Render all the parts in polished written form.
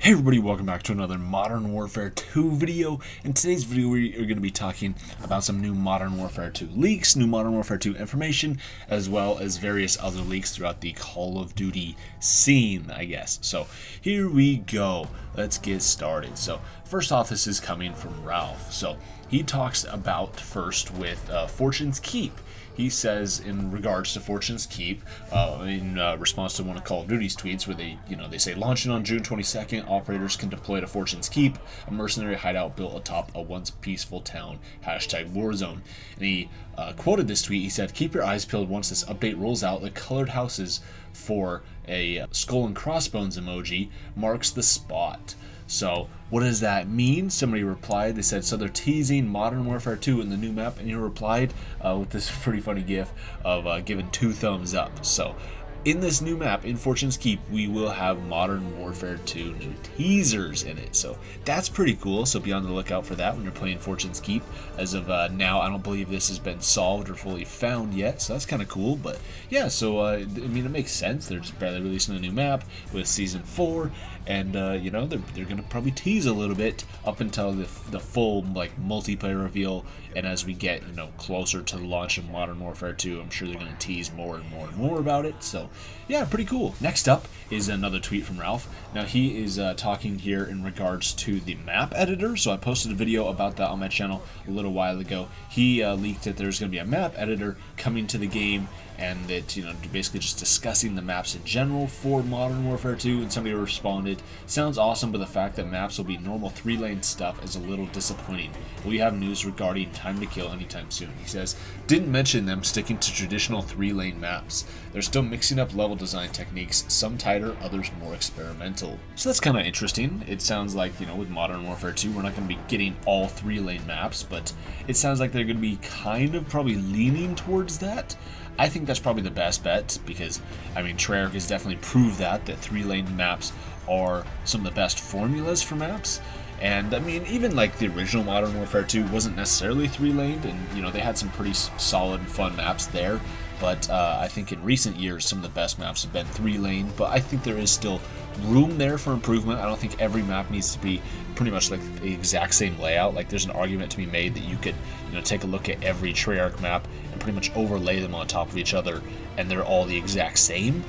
Hey everybody, welcome back to another Modern Warfare 2 video. In today's video we are going to be talking about some new Modern Warfare 2 leaks, new Modern Warfare 2 information, as well as various other leaks throughout the Call of Duty scene, I guess. So here we go, let's get started. So first off, this is coming from Ralph. So he talks about first with Fortune's Keep. He says in regards to Fortune's Keep, in response to one of Call of Duty's tweets where they say, launching on June 22nd, operators can deploy to Fortune's Keep, a mercenary hideout built atop a once peaceful town, #Warzone. And he quoted this tweet, he said, keep your eyes peeled once this update rolls out. The colored houses for a skull and crossbones emoji marks the spot. So what does that mean? Somebody replied, they said, so they're teasing Modern Warfare 2 in the new map, and he replied with this pretty funny gif of giving 2 thumbs up. So in this new map, in Fortune's Keep, we will have Modern Warfare 2 new teasers in it. So that's pretty cool. So be on the lookout for that when you're playing Fortune's Keep. As of now, I don't believe this has been solved or fully found yet. So that's kind of cool. But yeah, so I mean, it makes sense. They're just barely releasing a new map with Season 4. And, you know, they're going to probably tease a little bit up until the full, like, multiplayer reveal. And as we get, you know, closer to the launch of Modern Warfare 2, I'm sure they're going to tease more and more and more about it. So, yeah, pretty cool. Next up is another tweet from Ralph. Now, he is talking here in regards to the map editor. So I posted a video about that on my channel a little while ago. He leaked that there's going to be a map editor coming to the game, and that, you know, basically just discussing the maps in general for Modern Warfare 2, and somebody responded, sounds awesome, but the fact that maps will be normal 3-lane stuff is a little disappointing. Will you have news regarding time to kill anytime soon? He says, didn't mention them sticking to traditional 3-lane maps. They're still mixing up level design techniques, some tighter, others more experimental. So that's kind of interesting. It sounds like, you know, with Modern Warfare 2, we're not going to be getting all 3-lane maps, but it sounds like they're going to be kind of probably leaning towards that. I think that's probably the best bet because, I mean, Treyarch has definitely proved that 3-lane maps are some of the best formulas for maps. And, I mean, even like the original Modern Warfare 2 wasn't necessarily 3-laned, and, you know, they had some pretty solid and fun maps there. But I think in recent years, some of the best maps have been 3-lane, but I think there is still room there for improvement. I don't think every map needs to be pretty much like the exact same layout. Like, there's an argument to be made that you could, you know, take a look at every Treyarch map and pretty much overlay them on top of each other, and they're all the exact same.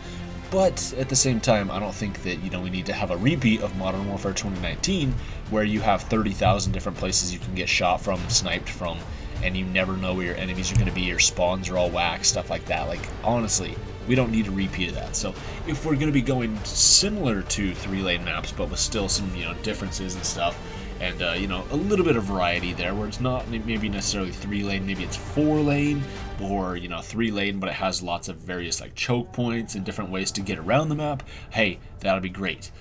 But at the same time, I don't think that, you know, we need to have a repeat of Modern Warfare 2019 where you have 30,000 different places you can get shot from, sniped from, and you never know where your enemies are going to be, your spawns are all whack, stuff like that. Like, honestly, we don't need a repeat of that. So if we're going to be going similar to 3-lane maps, but with still some, you know, differences and stuff, and, you know, a little bit of variety there, where it's not maybe necessarily 3-lane, maybe it's 4-lane, or, you know, 3-lane, but it has lots of various, like, choke points and different ways to get around the map, hey, that'll be great.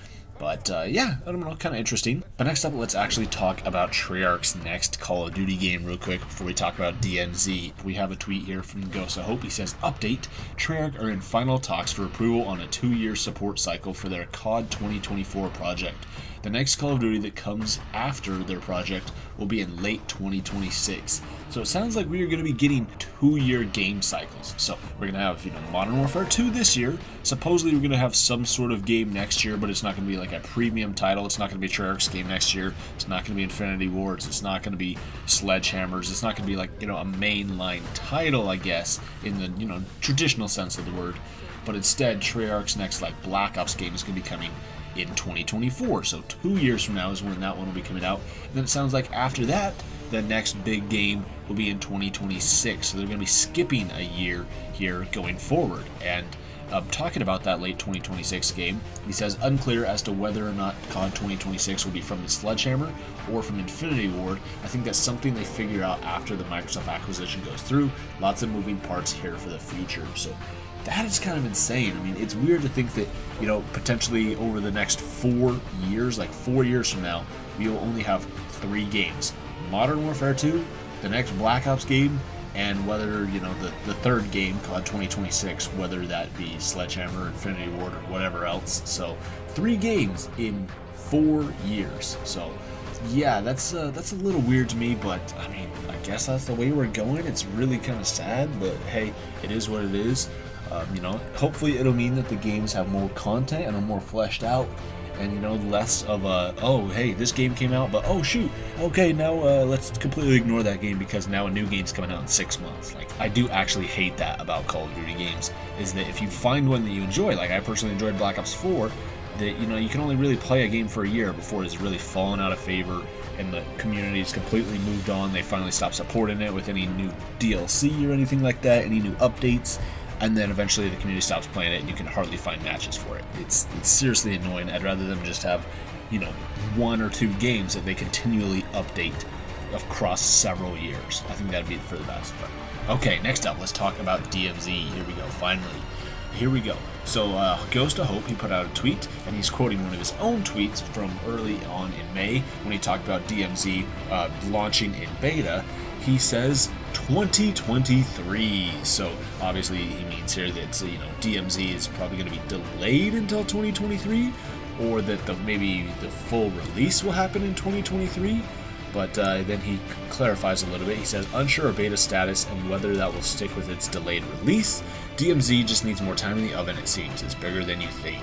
But, yeah, I don't know, kind of interesting. But next up, let's actually talk about Treyarch's next Call of Duty game real quick before we talk about DMZ. We have a tweet here from Ghost of Hope. He says, update, Treyarch are in final talks for approval on a 2-year support cycle for their COD 2024 project. The next Call of Duty that comes after their project will be in late 2026. So it sounds like we are going to be getting 2-year game cycles. So we're going to have, you know, Modern Warfare 2 this year. Supposedly we're going to have some sort of game next year, but it's not going to be like a premium title. It's not going to be Treyarch's game next year. It's not going to be Infinity Wards. It's not going to be Sledgehammers. It's not going to be like, you know, a mainline title, I guess, in the, you know, traditional sense of the word. But instead, Treyarch's next, like, Black Ops game is going to be coming in 2024, so 2 years from now is when that one will be coming out. And then it sounds like after that, the next big game will be in 2026, so they're going to be skipping a year here going forward. And talking about that late 2026 game, he says, unclear as to whether or not COD 2026 will be from the Sledgehammer or from Infinity Ward. I think that's something they figure out after the Microsoft acquisition goes through. Lots of moving parts here for the future, so that is kind of insane. I mean, it's weird to think that, you know, potentially over the next 4 years, like 4 years from now, we will only have 3 games. Modern Warfare 2, the next Black Ops game, and whether, you know, the third game, COD 2026, whether that be Sledgehammer, Infinity Ward, or whatever else. So 3 games in 4 years. So yeah, that's a little weird to me, but I mean, I guess that's the way we're going. It's really kind of sad, but hey, it is what it is. You know, hopefully it'll mean that the games have more content and are more fleshed out, and you know, less of a, oh hey, this game came out, but oh shoot, okay, now let's completely ignore that game because now a new game's coming out in 6 months. Like, I do actually hate that about Call of Duty games, is that if you find one that you enjoy, like I personally enjoyed Black Ops 4, that, you know, you can only really play a game for a year before it's really fallen out of favor and the community's completely moved on. They finally stop supporting it with any new DLC or anything like that, any new updates, and then eventually the community stops playing it and you can hardly find matches for it. It's seriously annoying. I'd rather them just have, you know, 1 or 2 games that they continually update across several years. I think that'd be for the best. But okay, next up, let's talk about DMZ. Here we go, finally. Here we go. So, Ghost of Hope, he put out a tweet, and he's quoting one of his own tweets from early on in May when he talked about DMZ launching in beta. He says 2023. So, obviously, he means here that, you know, DMZ is probably going to be delayed until 2023, or that maybe the full release will happen in 2023. But then he clarifies a little bit. He says, unsure of beta status and whether that will stick with its delayed release. DMZ just needs more time in the oven, it seems. It's bigger than you think.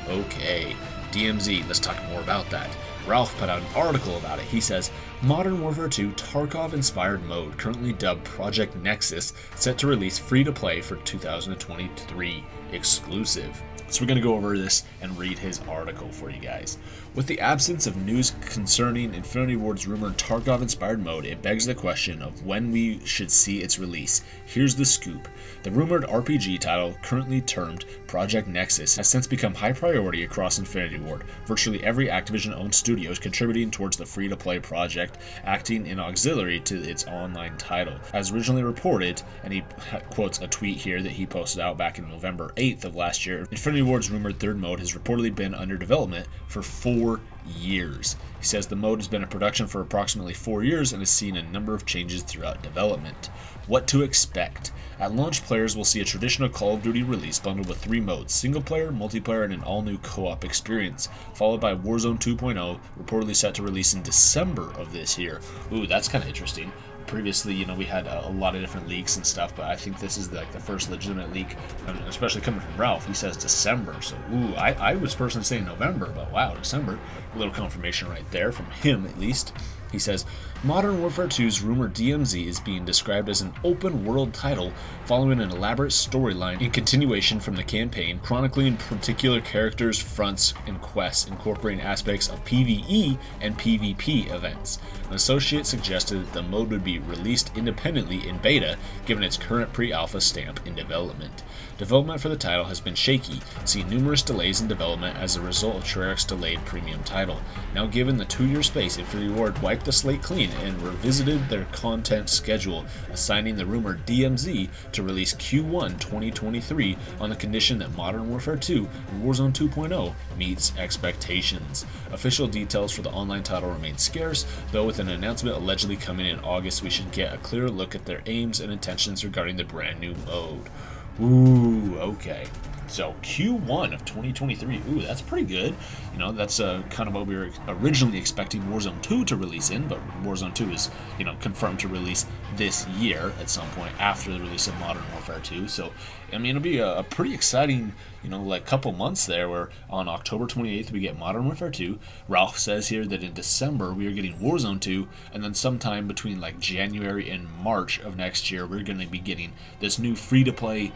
Okay, DMZ, let's talk more about that. Ralph put out an article about it. He says, Modern Warfare 2 Tarkov-inspired mode, currently dubbed Project Nexus, set to release free-to-play for 2023, exclusive. So we're going to go over this and read his article for you guys. With the absence of news concerning Infinity Ward's rumored Tarkov-inspired mode, it begs the question of when we should see its release. Here's the scoop. The rumored RPG title, currently termed Project Nexus, has since become high priority across Infinity Ward. Virtually every Activision-owned studio is contributing towards the free-to-play project, acting in auxiliary to its online title. As originally reported, and he quotes a tweet here that he posted out back in November 8th of last year, Infinity Ward's rumored third mode has reportedly been under development for 4 years. He says the mode has been in production for approximately 4 years and has seen a number of changes throughout development. What to expect? At launch, players will see a traditional Call of Duty release bundled with 3 modes, single player, multiplayer, and an all-new co-op experience, followed by Warzone 2.0, reportedly set to release in December of this year. Ooh, that's kind of interesting. Previously, you know, we had a lot of different leaks and stuff, but I think this is like the first legitimate leak, especially coming from Ralph. He says December, so ooh, I was personally saying November, but wow, December. A little confirmation right there from him, at least. He says, Modern Warfare 2's rumored DMZ is being described as an open-world title following an elaborate storyline in continuation from the campaign, chronicling particular characters, fronts, and quests, incorporating aspects of PvE and PvP events. An associate suggested that the mode would be released independently in beta, given its current pre-alpha stamp in development. Development for the title has been shaky, seeing numerous delays in development as a result of Treyarch's delayed premium title. Now given the 2-year space, Infinity Ward wiped the slate clean and revisited their content schedule, assigning the rumored DMZ to release Q1 2023 on the condition that Modern Warfare 2 and Warzone 2.0 meets expectations. Official details for the online title remain scarce, though with an announcement allegedly coming in August, we should get a clearer look at their aims and intentions regarding the brand new mode. Ooh, okay. So Q1 of 2023, ooh, that's pretty good. You know, that's kind of what we were originally expecting Warzone 2 to release in, but Warzone 2 is, you know, confirmed to release this year at some point after the release of Modern Warfare 2. So, I mean, it'll be a pretty exciting, you know, like couple months there where on October 28th we get Modern Warfare 2. Ralph says here that in December we are getting Warzone 2, and then sometime between like January and March of next year we're going to be getting this new free-to-play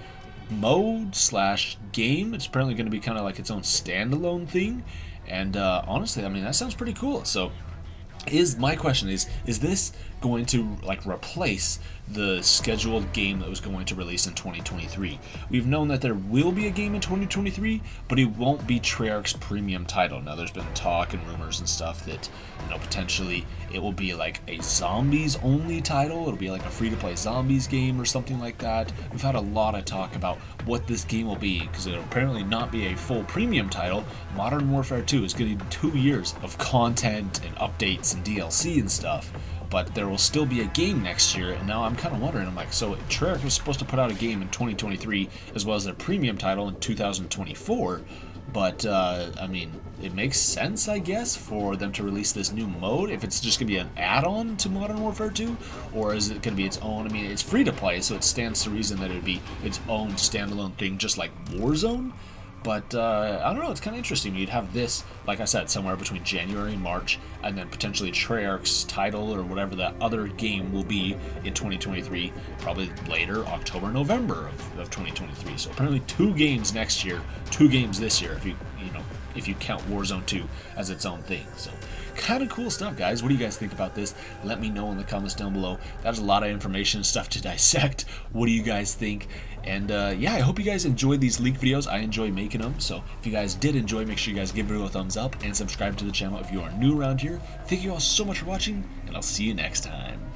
mode slash game. It's apparently going to be kind of like its own standalone thing, and honestly, I mean, that sounds pretty cool. So my question is this going to like replace the scheduled game that was going to release in 2023? We've known that there will be a game in 2023, but it won't be Treyarch's premium title. Now there's been talk and rumors and stuff that, you know, potentially it will be like a zombies only title. It'll be like a free-to-play zombies game or something like that. We've had a lot of talk about what this game will be, because it'll apparently not be a full premium title. Modern Warfare 2 is getting 2 years of content and updates and DLC and stuff, but there will still be a game next year. And now I'm kind of wondering, I'm like, so Treyarch was supposed to put out a game in 2023 as well as their premium title in 2024, but I mean, it makes sense, I guess, for them to release this new mode if it's just going to be an add-on to Modern Warfare 2, or is it going to be its own? I mean, it's free to play, so it stands to reason that it would be its own standalone thing, just like Warzone. But I don't know, it's kind of interesting. You'd have this, like I said, somewhere between January and March, and then potentially Treyarch's title or whatever that other game will be in 2023, probably later, October, November of 2023. So apparently 2 games next year, 2 games this year, if you count Warzone 2 as its own thing. So kind of cool stuff, guys. What do you guys think about this? Let me know in the comments down below. That's a lot of information and stuff to dissect. What do you guys think? And yeah, I hope you guys enjoyed these leak videos. I enjoy making them. So if you guys did enjoy, make sure you guys give it a thumbs up and subscribe to the channel if you are new around here. Thank you all so much for watching, and I'll see you next time.